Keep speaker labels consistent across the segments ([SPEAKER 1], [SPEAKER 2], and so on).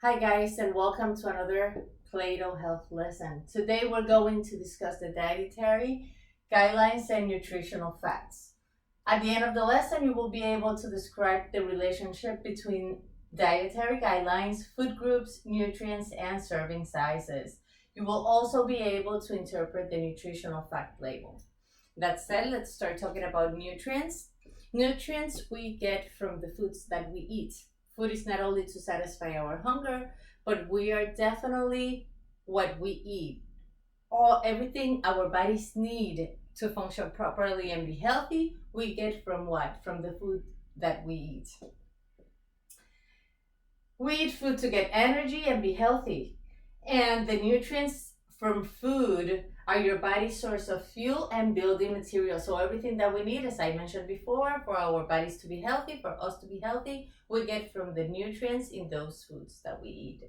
[SPEAKER 1] Hi guys, and welcome to another Plato Health lesson. Today we're going to discuss the dietary guidelines and nutritional facts. At the end of the lesson, you will be able to describe the relationship between dietary guidelines, food groups, nutrients, and serving sizes. You will also be able to interpret the nutritional fact label. That said, let's start talking about nutrients. Nutrients we get from the foods that we eat. Food is not only to satisfy our hunger, but we are definitely what we eat. Everything our bodies need to function properly and be healthy, we get from what? From the food that we eat. We eat food to get energy and be healthy. And the nutrients from food are your body's source of fuel and building material. So everything that we need, as I mentioned before, for our bodies to be healthy, for us to be healthy, we get from the nutrients in those foods that we eat.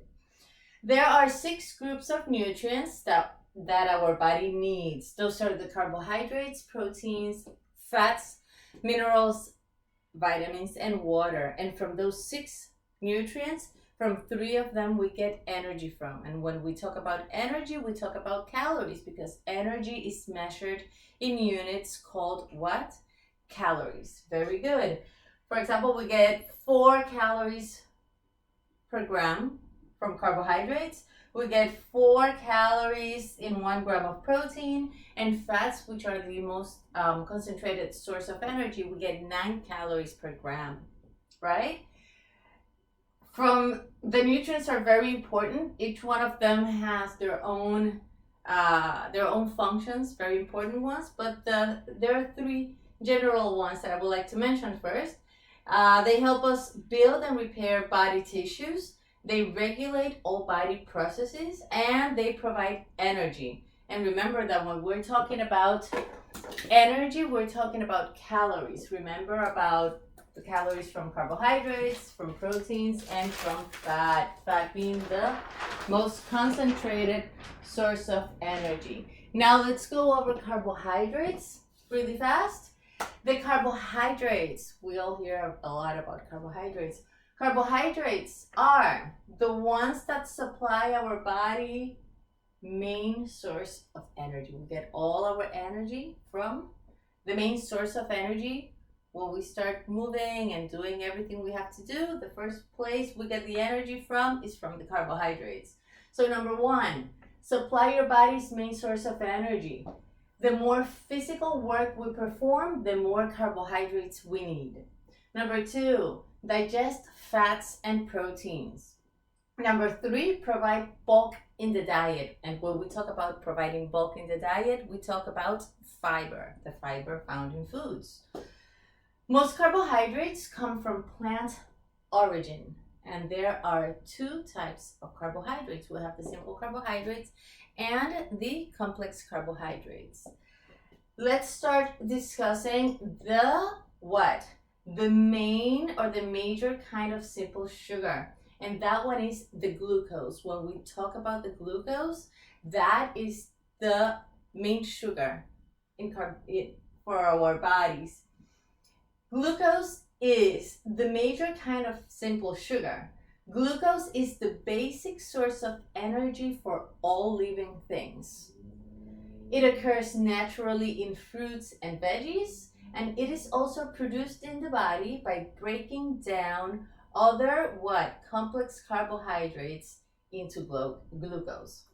[SPEAKER 1] There are 6 groups of nutrients that our body needs. Those are the carbohydrates, proteins, fats, minerals, vitamins, and water. And from those 6 nutrients, from 3 of them we get energy from. And when we talk about energy, we talk about calories, because energy is measured in units called what? Calories. Very good. For example, we get 4 calories per gram from carbohydrates. We get 4 calories in 1 gram of protein, and fats, which are the most concentrated source of energy, we get 9 calories per gram, right? From the nutrients are very important. Each one of them has their own functions, very important ones. But there are 3 general ones that I would like to mention first. They help us build and repair body tissues. They regulate all body processes, and they provide energy. And remember that when we're talking about energy, we're talking about calories. Remember about the calories from carbohydrates, from proteins, and from fat. Fat being the most concentrated source of energy. Now let's go over carbohydrates really fast. The carbohydrates, we all hear a lot about carbohydrates. Carbohydrates are the ones that supply our body main source of energy. We get all our energy from the main source of energy. When we start moving and doing everything we have to do, the first place we get the energy from is from the carbohydrates. So number 1, supply your body's main source of energy. The more physical work we perform, the more carbohydrates we need. Number 2, digest fats and proteins. Number 3, provide bulk in the diet. And when we talk about providing bulk in the diet, we talk about fiber, the fiber found in foods. Most carbohydrates come from plant origin, and there are 2 types of carbohydrates. We have the simple carbohydrates and the complex carbohydrates. Let's start discussing the main or the major kind of simple sugar, and that one is the glucose. When we talk about the glucose, that is the main sugar for our bodies. Glucose is the major kind of simple sugar. Glucose is the basic source of energy for all living things. It occurs naturally in fruits and veggies, and it is also produced in the body by breaking down other complex carbohydrates into glucose,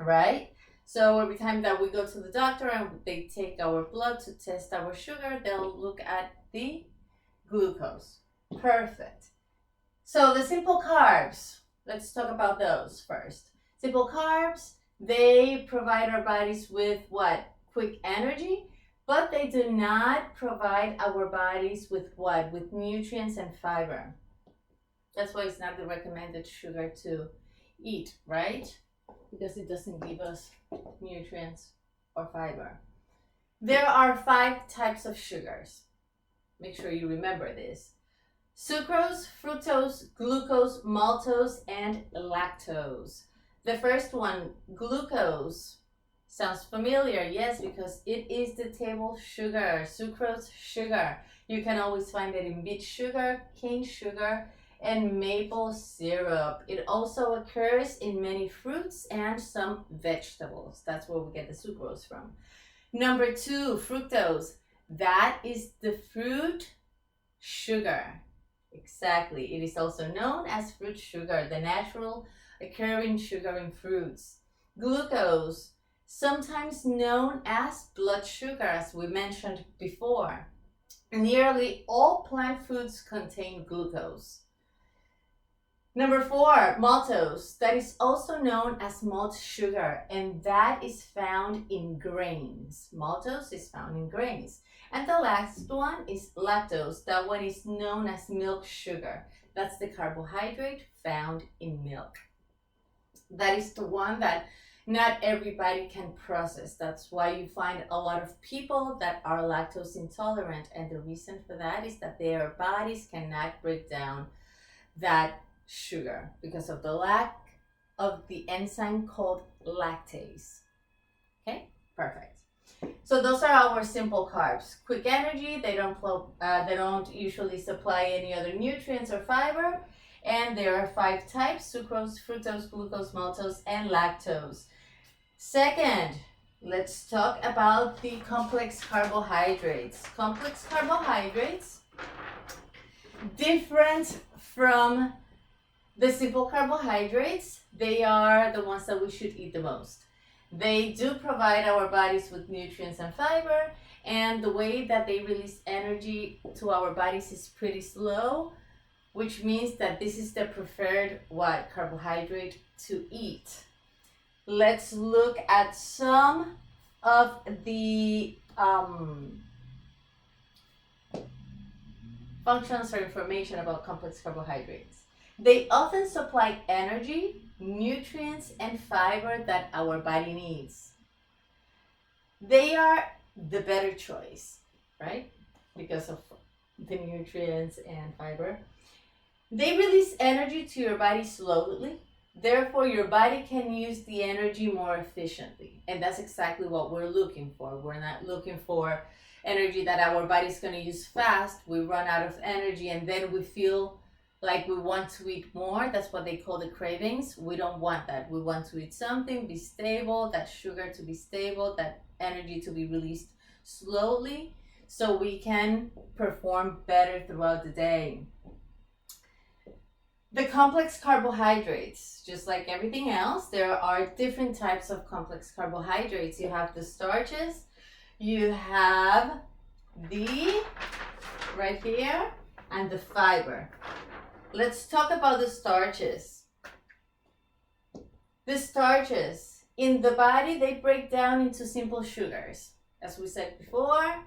[SPEAKER 1] right? So every time that we go to the doctor and they take our blood to test our sugar, they'll look at the glucose. Perfect. So the simple carbs, let's talk about those first. Simple carbs, they provide our bodies with quick energy, but they do not provide our bodies with with nutrients and fiber. That's why it's not the recommended sugar to eat, right? Because it doesn't give us nutrients or fiber. There are 5 types of sugars. Make sure you remember this. Sucrose, fructose, glucose, maltose, and lactose. The first one, glucose. Sounds familiar, yes, because it is the table sugar, sucrose sugar. You can always find it in beet sugar, cane sugar, and maple syrup. It also occurs in many fruits and some vegetables. That's where we get the sucrose from. Number 2, fructose. That is the fruit sugar. Exactly. It is also known as fruit sugar, the natural occurring sugar in fruits. Glucose, sometimes known as blood sugar, as we mentioned before. Nearly all plant foods contain glucose. Number 4, maltose. That is also known as malt sugar, and that is found in grains. Maltose is found in grains. And the last one is lactose. That one is known as milk sugar. That's the carbohydrate found in milk. That is the one that not everybody can process. That's why you find a lot of people that are lactose intolerant. And the reason for that is that their bodies cannot break down that sugar because of the lack of the enzyme called lactase. Okay, perfect. So those are our simple carbs. Quick energy, they don't usually supply any other nutrients or fiber, and there are 5 types: sucrose, fructose, glucose, maltose, and lactose. Second, let's talk about the complex carbohydrates. Complex carbohydrates, different from the simple carbohydrates, they are the ones that we should eat the most. They do provide our bodies with nutrients and fiber, and the way that they release energy to our bodies is pretty slow, which means that this is the preferred carbohydrate to eat. Let's look at some of the functions or information about complex carbohydrates. They often supply energy, nutrients, and fiber that our body needs. They are the better choice, right? Because of the nutrients and fiber. They release energy to your body slowly. Therefore, your body can use the energy more efficiently. And that's exactly what we're looking for. We're not looking for energy that our body's going to use fast. We run out of energy and then we feel like we want to eat more. That's what they call the cravings. We don't want that. We want to eat something, be stable, that sugar to be stable, that energy to be released slowly so we can perform better throughout the day. The complex carbohydrates, just like everything else, there are different types of complex carbohydrates. You have the starches, you have the, right here, and the fiber. Let's talk about the starches. The starches, in the body, they break down into simple sugars. As we said before,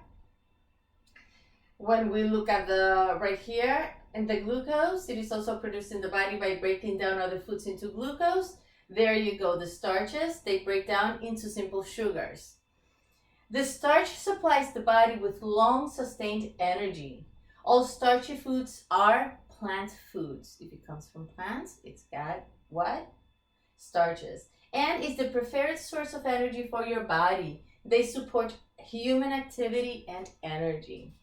[SPEAKER 1] when we look at the, right here, and the glucose, it is also produced in the body by breaking down other foods into glucose. There you go, the starches, they break down into simple sugars. The starch supplies the body with long sustained energy. All starchy foods are plant foods. If it comes from plants, it's got what? Starches. And is the preferred source of energy for your body. They support human activity and energy.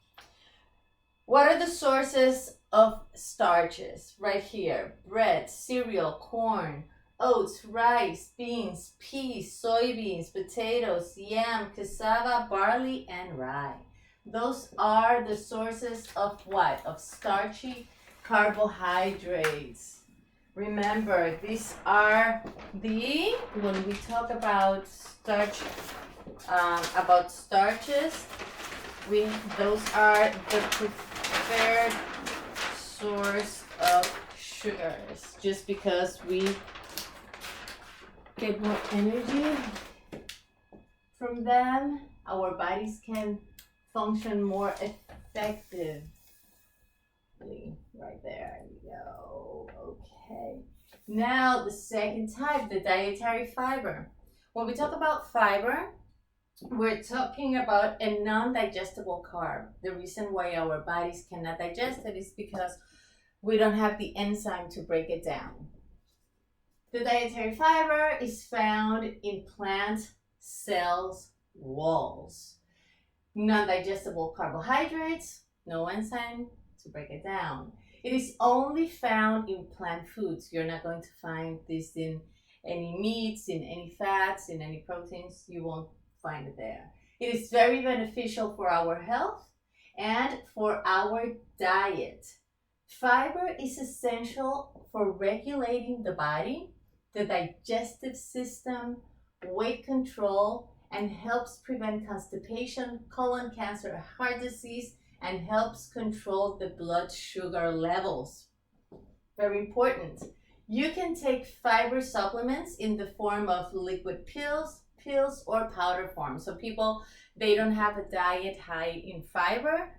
[SPEAKER 1] What are the sources of starches? Right here: bread, cereal, corn, oats, rice, beans, peas, soybeans, potatoes, yam, cassava, barley, and rye. Those are the sources of what? Of starchy carbohydrates. Remember, these are the, when we talk about starch, about starches, those are the preferred source of sugars, just because we get more energy from them, our bodies can function more effectively. Right there you go. Okay. Now the second type, the dietary fiber. When we talk about fiber, we're talking about a non-digestible carb. The reason why our bodies cannot digest it is because we don't have the enzyme to break it down. The dietary fiber is found in plant cells' walls. Non-digestible carbohydrates, no enzyme to break it down. It is only found in plant foods. You're not going to find this in any meats, in any fats, in any proteins. You won't find it there. It is very beneficial for our health and for our diet. Fiber is essential for regulating the body, the digestive system, weight control, and helps prevent constipation, colon cancer, heart disease, and helps control the blood sugar levels. Very important. You can take fiber supplements in the form of liquid pills, or powder form. So people, they don't have a diet high in fiber.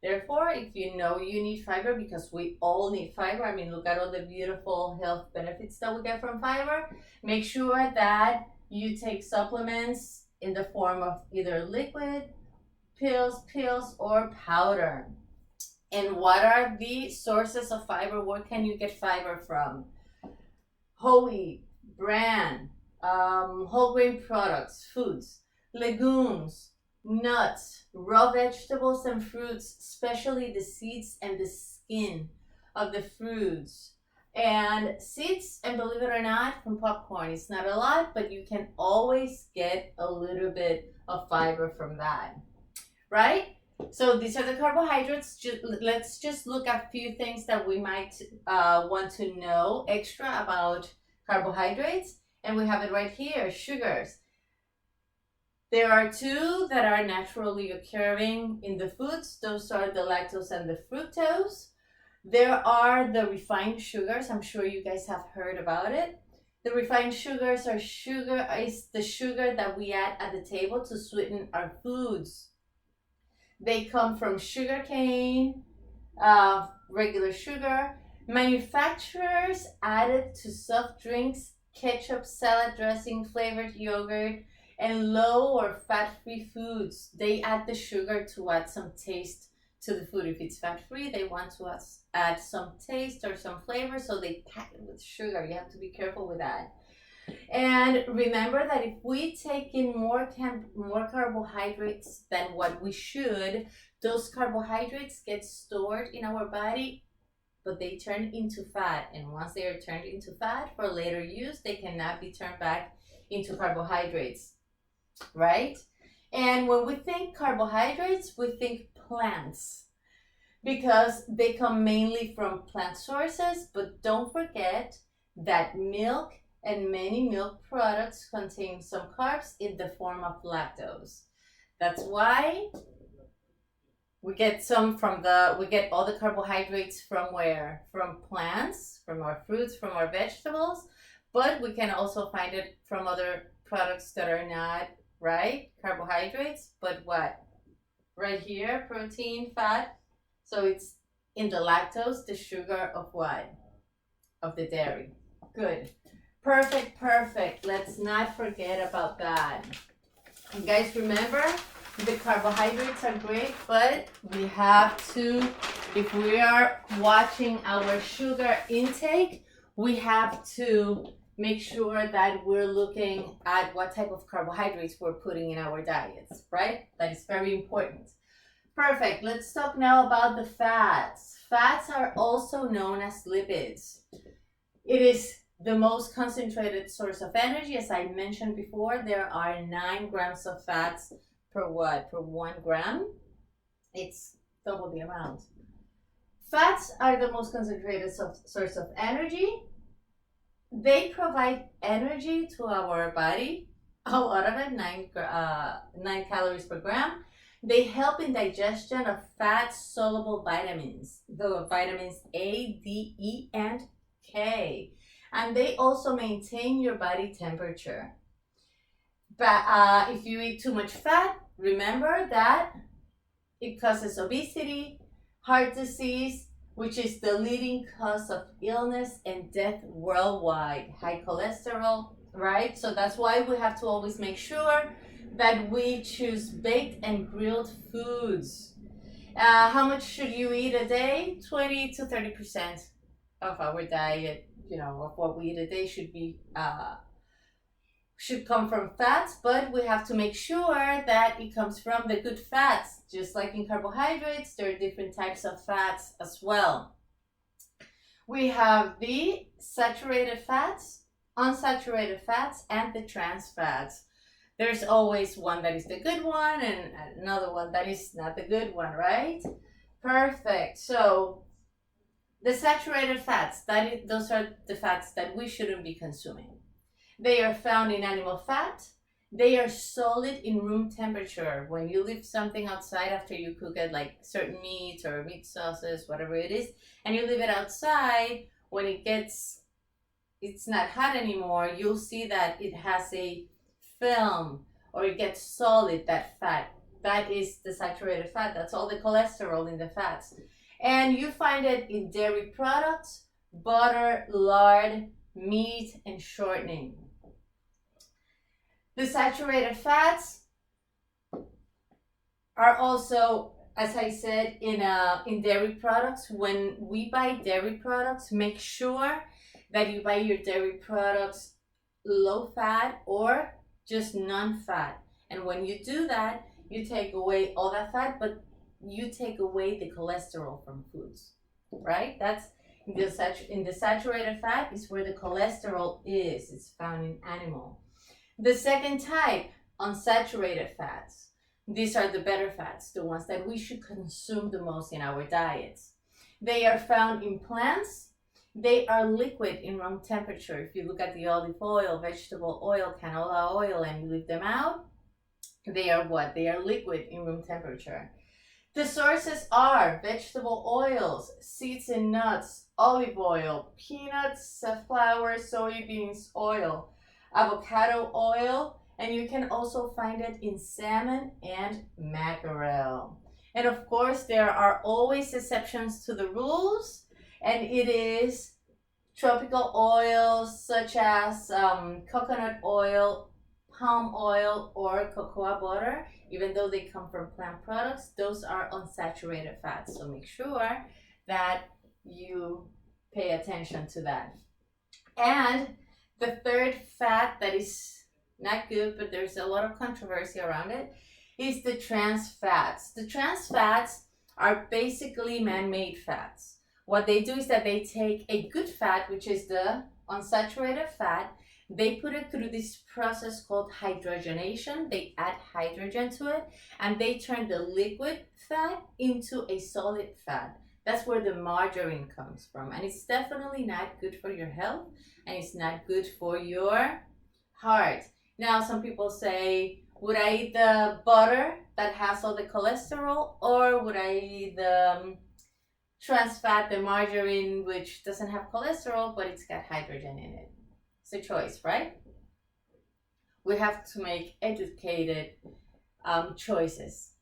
[SPEAKER 1] Therefore, if you know you need fiber, because we all need fiber, I mean, look at all the beautiful health benefits that we get from fiber, make sure that you take supplements in the form of either liquid, pills, or powder. And what are the sources of fiber? Where can you get fiber from? Whole wheat, bran, whole grain products, foods, legumes, nuts, raw vegetables and fruits, especially the seeds and the skin of the fruits. And seeds, and believe it or not, from popcorn, it's not a lot, but you can always get a little bit of fiber from that, right? So these are the carbohydrates. Let's just look at a few things that we might want to know extra about carbohydrates. And we have it right here, sugars. There are two that are naturally occurring in the foods. Those are the lactose and the fructose. There are the refined sugars. I'm sure you guys have heard about it. The refined sugars are is the sugar that we add at the table to sweeten our foods. They come from sugar cane, regular sugar. Manufacturers add it to soft drinks, ketchup, salad dressing, flavored yogurt, and low or fat-free foods. They add the sugar to add some taste to the food. If it's fat-free, they want to add some taste or some flavor, so they pack it with sugar. You have to be careful with that. And remember that if we take in more carbohydrates than what we should, those carbohydrates get stored in our body, but they turn into fat. And once they are turned into fat for later use, they cannot be turned back into carbohydrates, right? And when we think carbohydrates, we think plants, because they come mainly from plant sources. But don't forget that milk and many milk products contain some carbs in the form of lactose. That's why we get we get all the carbohydrates from where? From plants, from our fruits, from our vegetables, but we can also find it from other products that are not, right, carbohydrates, but what? Right here, protein, fat. So it's in the lactose, the sugar of what? Of the dairy. Good. Perfect. Let's not forget about that. You guys remember, the carbohydrates are great, but we have to, if we are watching our sugar intake, we have to make sure that we're looking at what type of carbohydrates we're putting in our diets, right? That is very important. Perfect. Let's talk now about the fats. Fats are also known as lipids. It is the most concentrated source of energy. As I mentioned before, there are 9 grams of fats per what? Per 1 gram. It's double the amount. Fats are the most concentrated source of energy. They provide energy to our body, a lot of it, 9 calories per gram. They help in digestion of fat-soluble vitamins, the vitamins A, D, E, and K. And they also maintain your body temperature. But if you eat too much fat, remember that it causes obesity, heart disease, which is the leading cause of illness and death worldwide. High cholesterol, right? So that's why we have to always make sure that we choose baked and grilled foods. How much should you eat a day? 20 to 30% of our diet, of what we eat a day should come from fats, but we have to make sure that it comes from the good fats. Just like in carbohydrates, there are different types of fats as well. We have the saturated fats, unsaturated fats, and the trans fats. There's always one that is the good one and another one that is not the good one, right? Perfect. So the saturated fats, those are the fats that we shouldn't be consuming. They are found in animal fat. They are solid in room temperature. When you leave something outside after you cook it, like certain meats or meat sauces, whatever it is, and you leave it outside, when it's not hot anymore, you'll see that it has a film or it gets solid, that fat. That is the saturated fat. That's all the cholesterol in the fats. And you find it in dairy products, butter, lard, meat, and shortening. The saturated fats are also, as I said, in dairy products. When we buy dairy products, make sure that you buy your dairy products low fat or just non-fat. And when you do that, you take away all that fat, but you take away the cholesterol from foods, right? That's in the saturated fat is where the cholesterol is. It's found in animal. The second type, unsaturated fats. These are the better fats, the ones that we should consume the most in our diets. They are found in plants. They are liquid in room temperature. If you look at the olive oil, vegetable oil, canola oil, and you leave them out, they are what? They are liquid in room temperature. The sources are vegetable oils, seeds and nuts, olive oil, peanuts, safflower, soybeans oil, avocado oil, and you can also find it in salmon and mackerel. And of course, there are always exceptions to the rules, and it is tropical oils such as coconut oil, palm oil, or cocoa butter. Even though they come from plant products, those are unsaturated fats. So make sure that you pay attention to that. And the third fat that is not good, but there's a lot of controversy around it, is the trans fats. The trans fats are basically man-made fats. What they do is that they take a good fat, which is the unsaturated fat, they put it through this process called hydrogenation. They add hydrogen to it, and they turn the liquid fat into a solid fat. That's where the margarine comes from, and it's definitely not good for your health, and it's not good for your heart. Now, some people say, would I eat the butter that has all the cholesterol, or would I eat the trans fat, the margarine, which doesn't have cholesterol, but it's got hydrogen in it? It's a choice, right? We have to make educated choices.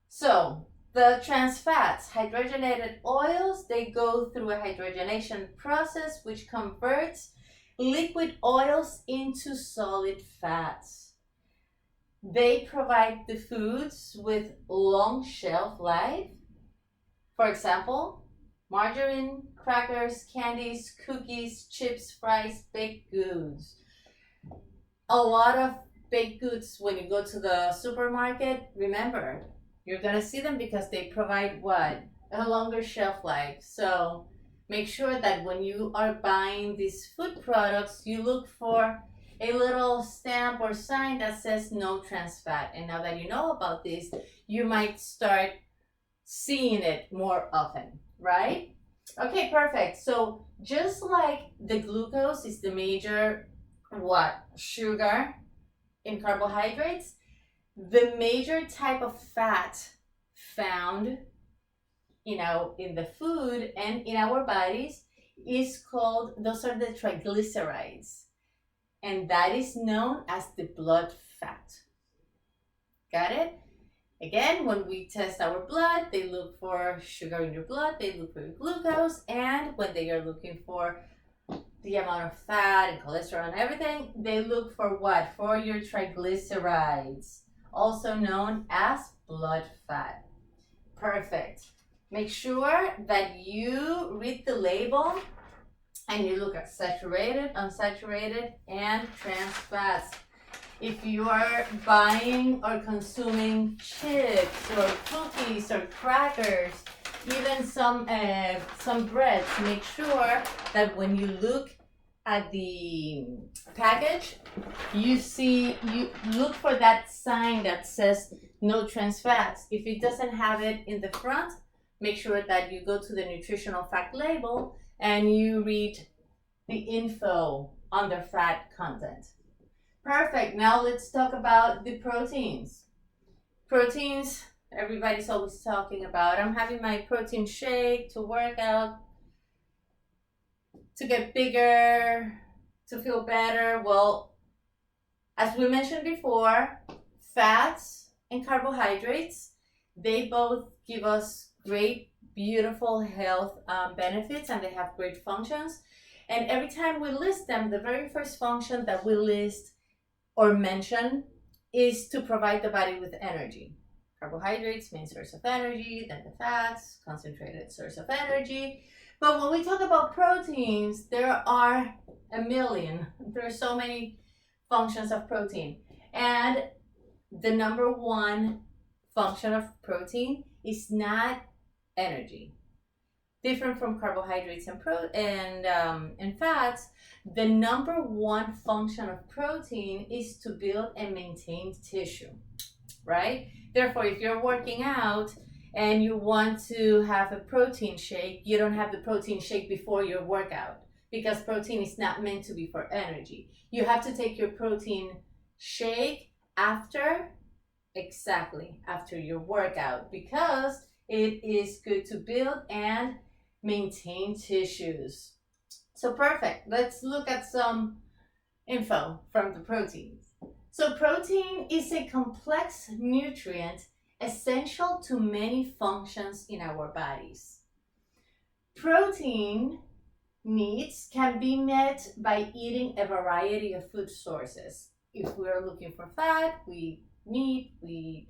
[SPEAKER 1] So the trans fats, hydrogenated oils, they go through a hydrogenation process which converts liquid oils into solid fats. They provide the foods with long shelf life. For example, margarine, crackers, candies, cookies, chips, fries, baked goods. A lot of baked goods, when you go to the supermarket, remember, you're going to see them because they provide what? A longer shelf life. So make sure that when you are buying these food products, you look for a little stamp or sign that says no trans fat. And now that you know about this, you might start seeing it more often, right? Okay, perfect. So just like the glucose is the major sugar in carbohydrates, the major type of fat found in the food and in our bodies is called, those are the triglycerides, and that is known as the blood fat. Got it? Again, when we test our blood, they look for sugar in your blood, they look for glucose, and when they are looking for the amount of fat and cholesterol and everything, they look for what? For your triglycerides, also known as blood fat. Perfect. Make sure that you read the label and you look at saturated, unsaturated, and trans fats. If you are buying or consuming chips or cookies or crackers, Even some breads, make sure that when you look at the package, you look for that sign that says no trans fats. If it doesn't have it in the front, make sure that you go to the Nutritional Fact Label and you read the info on the fat content. Perfect. Now let's talk about the proteins. Proteins, everybody's always talking about. I'm having my protein shake to work out, to get bigger, to feel better. Well, as we mentioned before, fats and carbohydrates, they both give us great, beautiful health benefits, and they have great functions. And every time we list them, the very first function that we list or mention is to provide the body with energy. Carbohydrates, main source of energy, then the fats, concentrated source of energy. But when we talk about proteins, there are a million. There are so many functions of protein. And the number one function of protein is not energy. Different from carbohydrates and fats, the number one function of protein is to build and maintain tissue, right? Therefore, if you're working out and you want to have a protein shake, you don't have the protein shake before your workout, because protein is not meant to be for energy. You have to take your protein shake exactly after your workout, because it is good to build and maintain tissues. So perfect. Let's look at some info from the proteins. So protein is a complex nutrient essential to many functions in our bodies. Protein needs can be met by eating a variety of food sources. If we're looking for fat, we eat meat,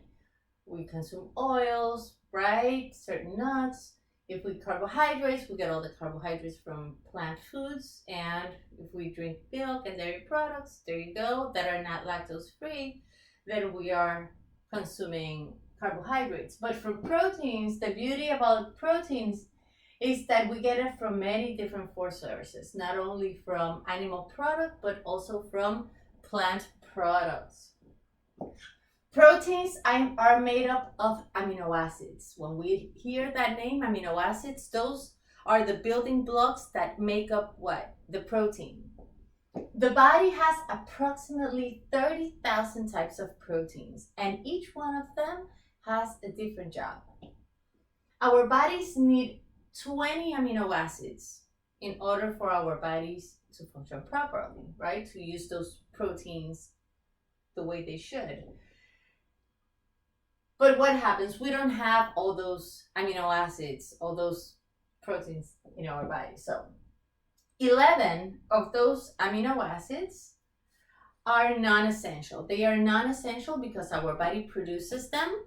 [SPEAKER 1] we consume oils, right? Certain nuts. If we carbohydrates, we get all the carbohydrates from plant foods. And if we drink milk and dairy products, there you go, that are not lactose free, then we are consuming carbohydrates. But for proteins, the beauty about proteins is that we get it from many different food sources, not only from animal product, but also from plant products. Proteins are made up of amino acids. When we hear that name, amino acids, those are the building blocks that make up what? The protein. The body has approximately 30,000 types of proteins, and each one of them has a different job. Our bodies need 20 amino acids in order for our bodies to function properly, right? To use those proteins the way they should. But what happens? We don't have all those amino acids, all those proteins in our body. So 11 of those amino acids are non-essential. They are non-essential because our body produces them,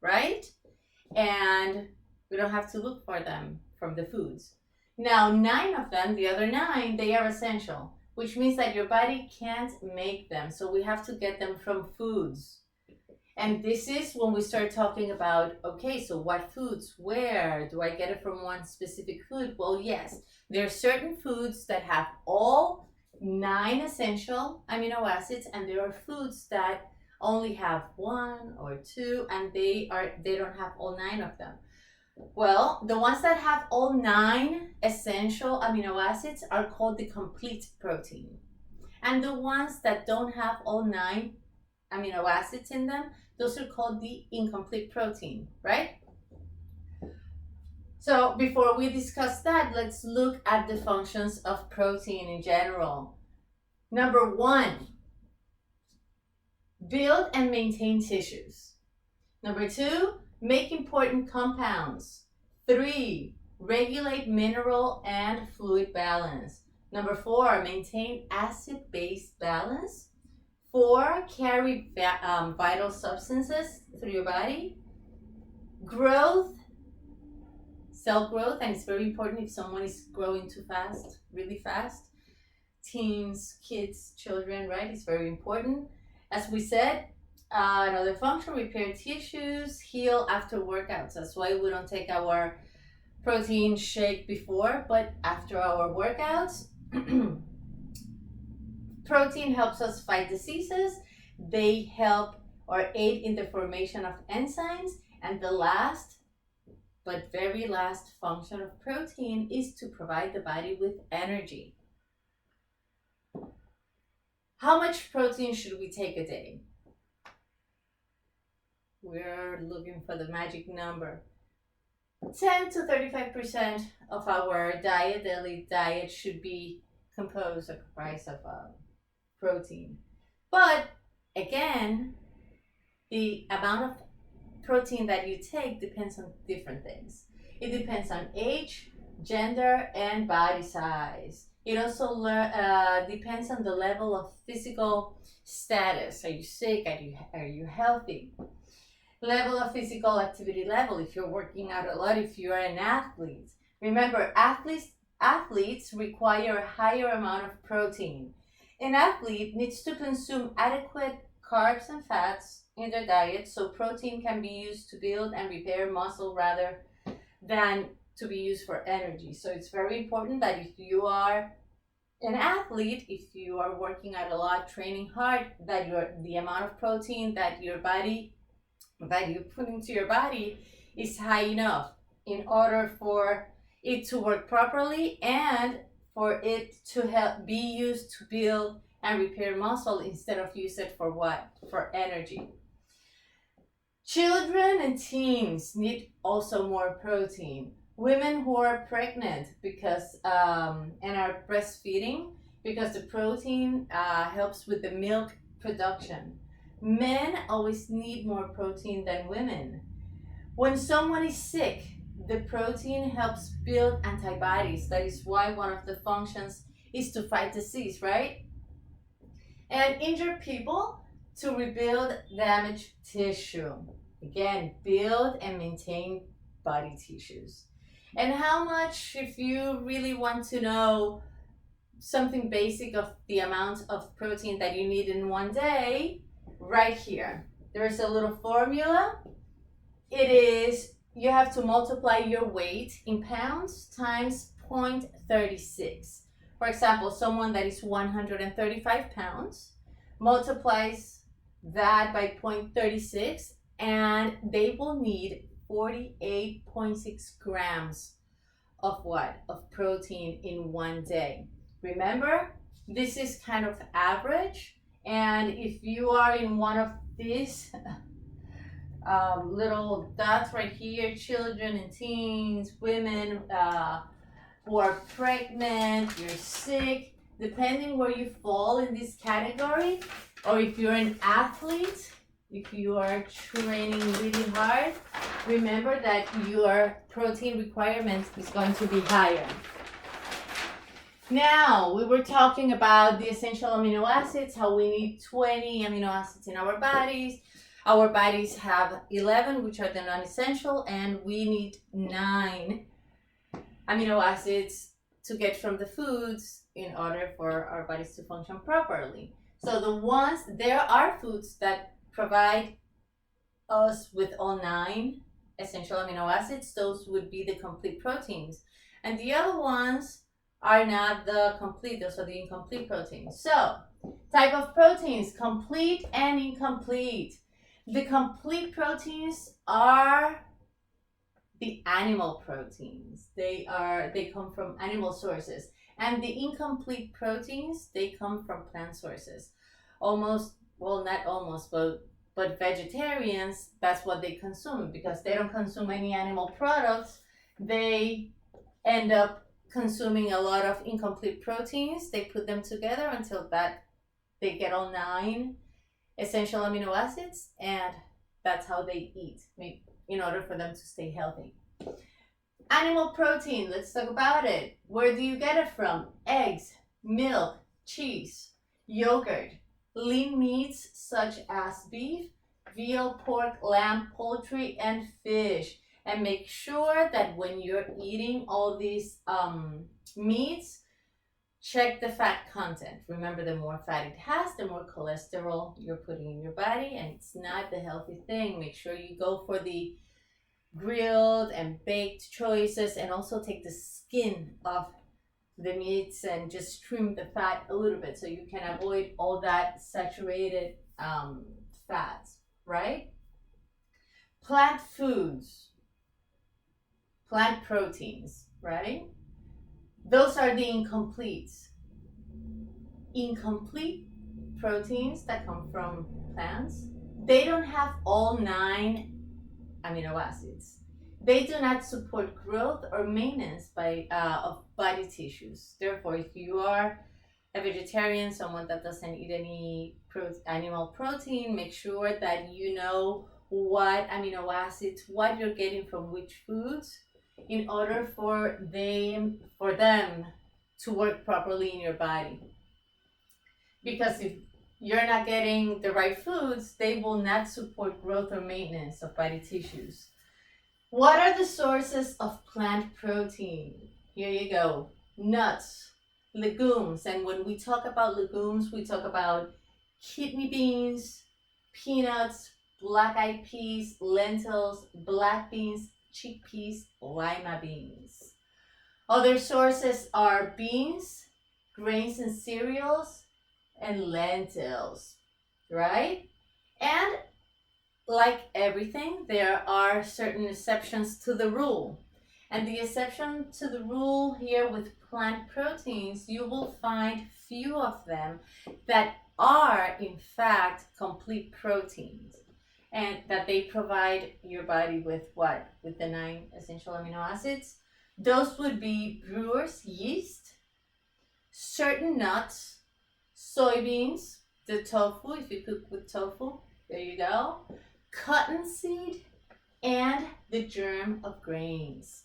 [SPEAKER 1] right? And we don't have to look for them from the foods. Now, 9 of them, the other 9, they are essential, which means that your body can't make them. So we have to get them from foods. And this is when we start talking about, okay, so what foods? Where? Do I get it from one specific food? Well, yes, there are certain foods that have all 9 essential amino acids, and there are foods that only have 1 or 2, and they don't have all 9 of them. Well, the ones that have all 9 essential amino acids are called the complete protein. And the ones that don't have all 9 amino acids in them, those are called the incomplete protein, right? So before we discuss that, let's look at the functions of protein in general. Number 1, build and maintain tissues. Number 2, make important compounds. 3, regulate mineral and fluid balance. Number 4, maintain acid-base balance. 4, carry vital substances through your body. Growth, cell growth, and it's very important if someone is growing too fast, really fast. Teens, kids, children, right? It's very important. As we said, Another function, repair tissues, heal after workouts. That's why we don't take our protein shake before, but after our workouts. Protein helps us fight diseases. They help or aid in the formation of enzymes. And the last, but very last function of protein is to provide the body with energy. How much protein should we take a day? We're looking for the magic number. 10 to 35% of our daily diet should be composed or comprised of protein. But again, the amount of protein that you take depends on different things. It depends on age, gender, and body size. It also depends on the level of physical status. Are you sick? Are you healthy? Level of physical activity level, if you're working out a lot, if you're an athlete. Remember, athletes require a higher amount of protein. An athlete needs to consume adequate carbs and fats in their diet, so protein can be used to build and repair muscle rather than to be used for energy. So it's very important that if you are an athlete, if you are working out a lot, training hard, that the amount of protein that you put into your body is high enough in order for it to work properly and for it to be used to build and repair muscle instead of use it for what? For energy. Children and teens need also more protein. Women who are pregnant because and are breastfeeding, because the protein helps with the milk production. Men always need more protein than women. When someone is sick, the protein helps build antibodies. That is why one of the functions is to fight disease, right? And injure people to rebuild damaged tissue. Again, build and maintain body tissues. And how much, if you really want to know something basic of the amount of protein that you need in one day, right here. There's a little formula. It is, you have to multiply your weight in pounds times 0.36. For example, someone that is 135 pounds multiplies that by 0.36 and they will need 48.6 grams of what? Of protein in one day. Remember, this is kind of average. And if you are in one of these little dots right here, children and teens, women who are pregnant, you're sick, depending where you fall in this category, or if you're an athlete, if you are training really hard, remember that your protein requirement is going to be higher. Now, we were talking about the essential amino acids, how we need 20 amino acids in our bodies. Our bodies have 11, which are the non-essential, and we need 9 amino acids to get from the foods in order for our bodies to function properly. So there are foods that provide us with all 9 essential amino acids. Those would be the complete proteins. And the other ones are not the complete, those are the incomplete proteins. So, type of proteins, complete and incomplete. The complete proteins are the animal proteins. They come from animal sources. And the incomplete proteins, they come from plant sources. But vegetarians, that's what they consume because they don't consume any animal products. They end up consuming a lot of incomplete proteins. They put them together until they get all 9 essential amino acids, and that's how they eat in order for them to stay healthy. Animal protein, let's talk about it. Where do you get it from? Eggs, milk, cheese, yogurt, lean meats such as beef, veal, pork, lamb, poultry, and fish. And make sure that when you're eating all these meats, Check the fat content. Remember, the more fat it has, the more cholesterol you're putting in your body, and it's not the healthy thing. Make sure you go for the grilled and baked choices, and also take the skin off the meats and just trim the fat a little bit so you can avoid all that saturated fats, right? Plant foods, plant proteins, right? Those are the incompletes. Incomplete proteins that come from plants, they don't have all 9 amino acids. They do not support growth or maintenance of body tissues. Therefore, if you are a vegetarian, someone that doesn't eat any animal protein, make sure that you know what amino acids, what you're getting from which foods, in order for them to work properly in your body. Because if you're not getting the right foods, they will not support growth or maintenance of body tissues. What are the sources of plant protein? Here you go. Nuts, legumes, and when we talk about legumes, we talk about kidney beans, peanuts, black-eyed peas, lentils, black beans, chickpeas, lima beans. Other sources are beans, grains and cereals, and lentils, right? And like everything, there are certain exceptions to the rule. And the exception to the rule here with plant proteins, you will find few of them that are in fact complete proteins, and that they provide your body with what? With the 9 essential amino acids. Those would be brewer's yeast, certain nuts, soybeans, the tofu, if you cook with tofu, there you go, cottonseed, and the germ of grains,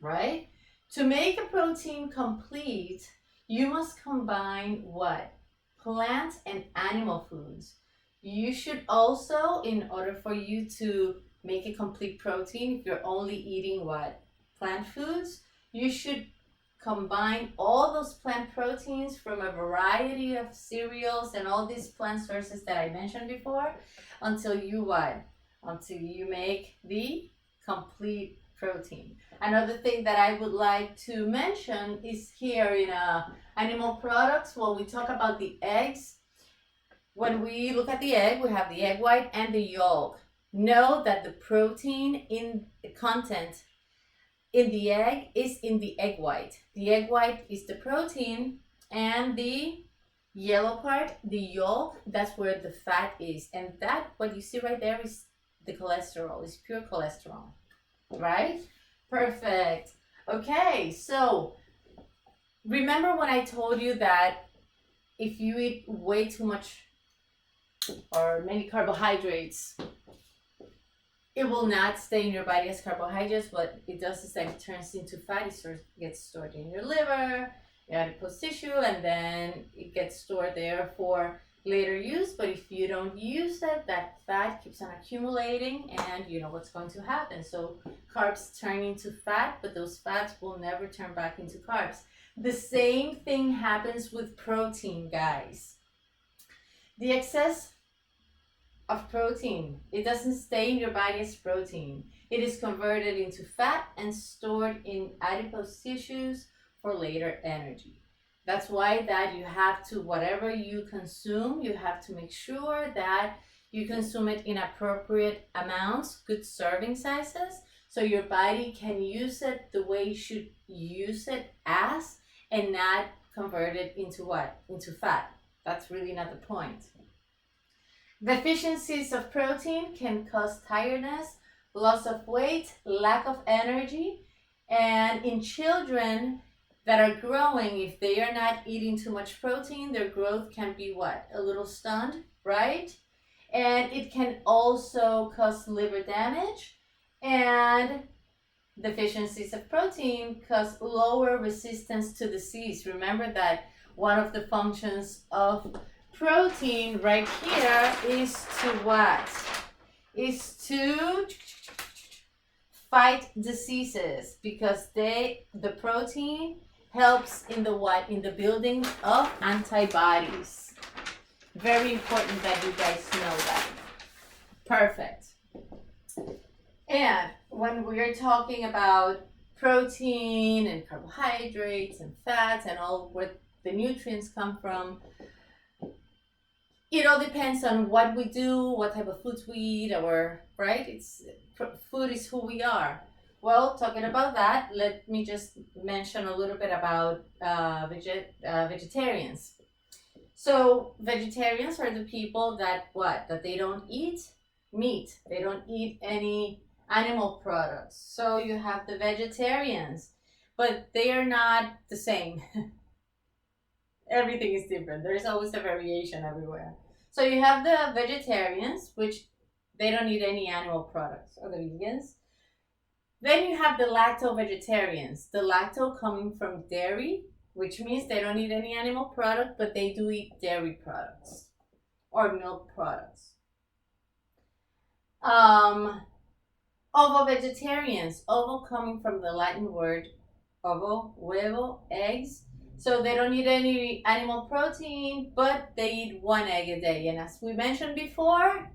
[SPEAKER 1] right? To make a protein complete, you must combine what? Plant and animal foods. You should also, in order for you to make a complete protein, if you're only eating what? Plant foods, you should combine all those plant proteins from a variety of cereals and all these plant sources that I mentioned before until you what? Until you make the complete protein. Another thing that I would like to mention is here in animal products, when we talk about the eggs, when we look at the egg, we have the egg white and the yolk. Know that the protein in the content in the egg is in the egg white. The egg white is the protein, and the yellow part, the yolk, that's where the fat is. And that, what you see right there, is the cholesterol, is pure cholesterol, right? Perfect. Okay, so remember when I told you that if you eat way too much or many carbohydrates, it will not stay in your body as carbohydrates. What it does is that it turns into fat. It gets stored in your liver, your adipose tissue, and then it gets stored there for later use. But if you don't use it, that fat keeps on accumulating, and you know what's going to happen. So carbs turn into fat, but those fats will never turn back into carbs. The same thing happens with protein, guys. The excess of protein, it doesn't stay in your body as protein. It is converted into fat and stored in adipose tissues for later energy. That's why that you have to, whatever you consume, you have to make sure that you consume it in appropriate amounts, good serving sizes, so your body can use it the way you should use it as, and not convert it into what? Into fat. That's really not the point. Deficiencies of protein can cause tiredness, loss of weight, lack of energy, and in children that are growing, if they are not eating too much protein, their growth can be what? A little stunned, right? And it can also cause liver damage, and deficiencies of protein cause lower resistance to disease. Remember that one of the functions of protein right here is to what? Is to fight diseases, because the protein helps in the what? In the building of antibodies. Very important that you guys know that. Perfect. And when we're talking about protein and carbohydrates and fats and all where the nutrients come from, it all depends on what we do, what type of foods we eat, or right? Food is who we are. Well, talking about that, let me just mention a little bit about vegetarians. So vegetarians are the people that they don't eat meat. They don't eat any animal products. So you have the vegetarians, but they are not the same. Everything is different. There's always a variation everywhere. So you have the vegetarians, which they don't eat any animal products, or the vegans. Then you have the lacto-vegetarians. The lacto coming from dairy, which means they don't eat any animal product, but they do eat dairy products or milk products. Ovo-vegetarians. Ovo coming from the Latin word ovo, huevo, eggs. So they don't eat any animal protein, but they eat one egg a day. And as we mentioned before,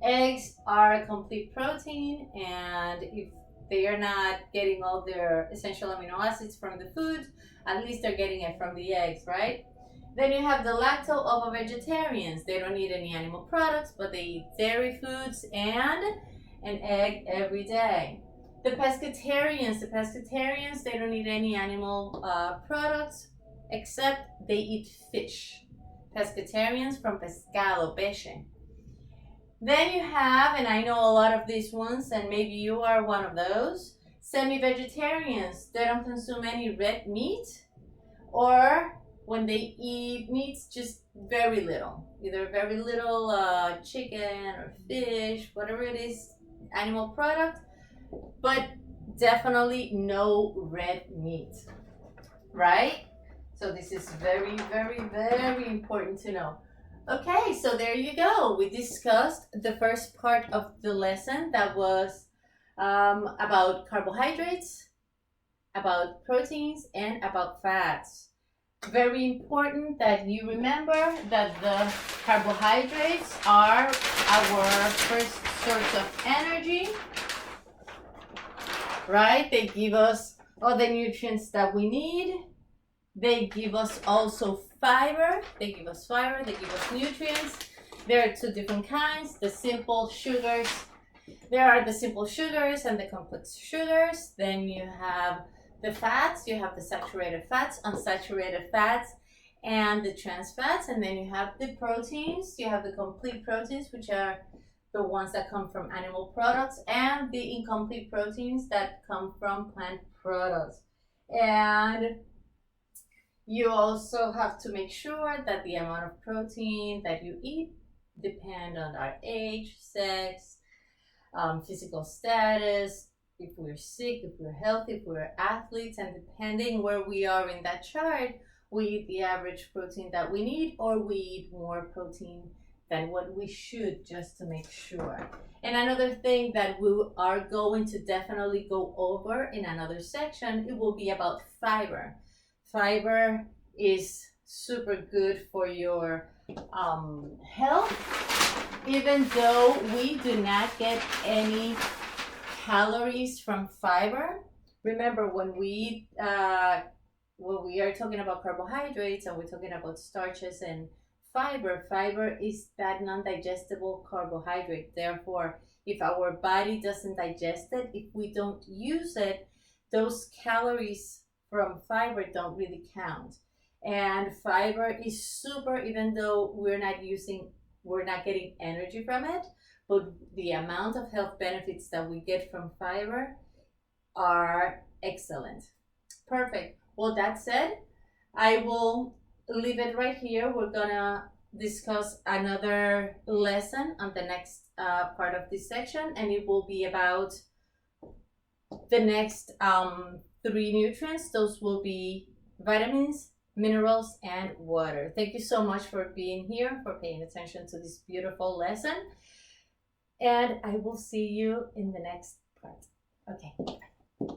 [SPEAKER 1] eggs are a complete protein, and if they are not getting all their essential amino acids from the food, at least they're getting it from the eggs, right? Then you have the lacto-ovo-vegetarians. They don't eat any animal products, but they eat dairy foods and an egg every day. The pescatarians, they don't eat any animal products, except they eat fish. Pescatarians from pescado, peixe. Then you have, and I know a lot of these ones, and maybe you are one of those, semi-vegetarians. They don't consume any red meat, or when they eat meats, just very little. Either very little chicken or fish, whatever it is, animal product, but definitely no red meat, right? So this is very, very, very important to know. Okay, so there you go. We discussed the first part of the lesson that was about carbohydrates, about proteins, and about fats. Very important that you remember that the carbohydrates are our first source of energy, right? They give us all the nutrients that we need. They give us also fiber. They give us nutrients. There are two different kinds, the simple sugars. There are the simple sugars and the complex sugars. Then you have the fats, you have the saturated fats, unsaturated fats, and the trans fats. And then you have the proteins. You have the complete proteins, which are the ones that come from animal products, and the incomplete proteins that come from plant products. And you also have to make sure that the amount of protein that you eat depend on our age, sex, physical status, if we're sick, if we're healthy, if we're athletes, and depending where we are in that chart, we eat the average protein that we need, or we eat more protein than what we should, just to make sure. And another thing that we are going to definitely go over in another section, it will be about fiber. Fiber is super good for your health, even though we do not get any calories from fiber. Remember, when we are talking about carbohydrates and we're talking about starches and fiber is that non-digestible carbohydrate. Therefore, if our body doesn't digest it, if we don't use it, those calories from fiber don't really count. And fiber is super, even though we're not getting energy from it, but the amount of health benefits that we get from fiber are excellent. Perfect. Well, that said, I will leave it right here. We're gonna discuss another lesson on the next part of this section, and it will be about the next 3 nutrients. Those will be vitamins, minerals, and water. Thank you so much for being here, for paying attention to this beautiful lesson, and I will see you in the next part. Okay, bye.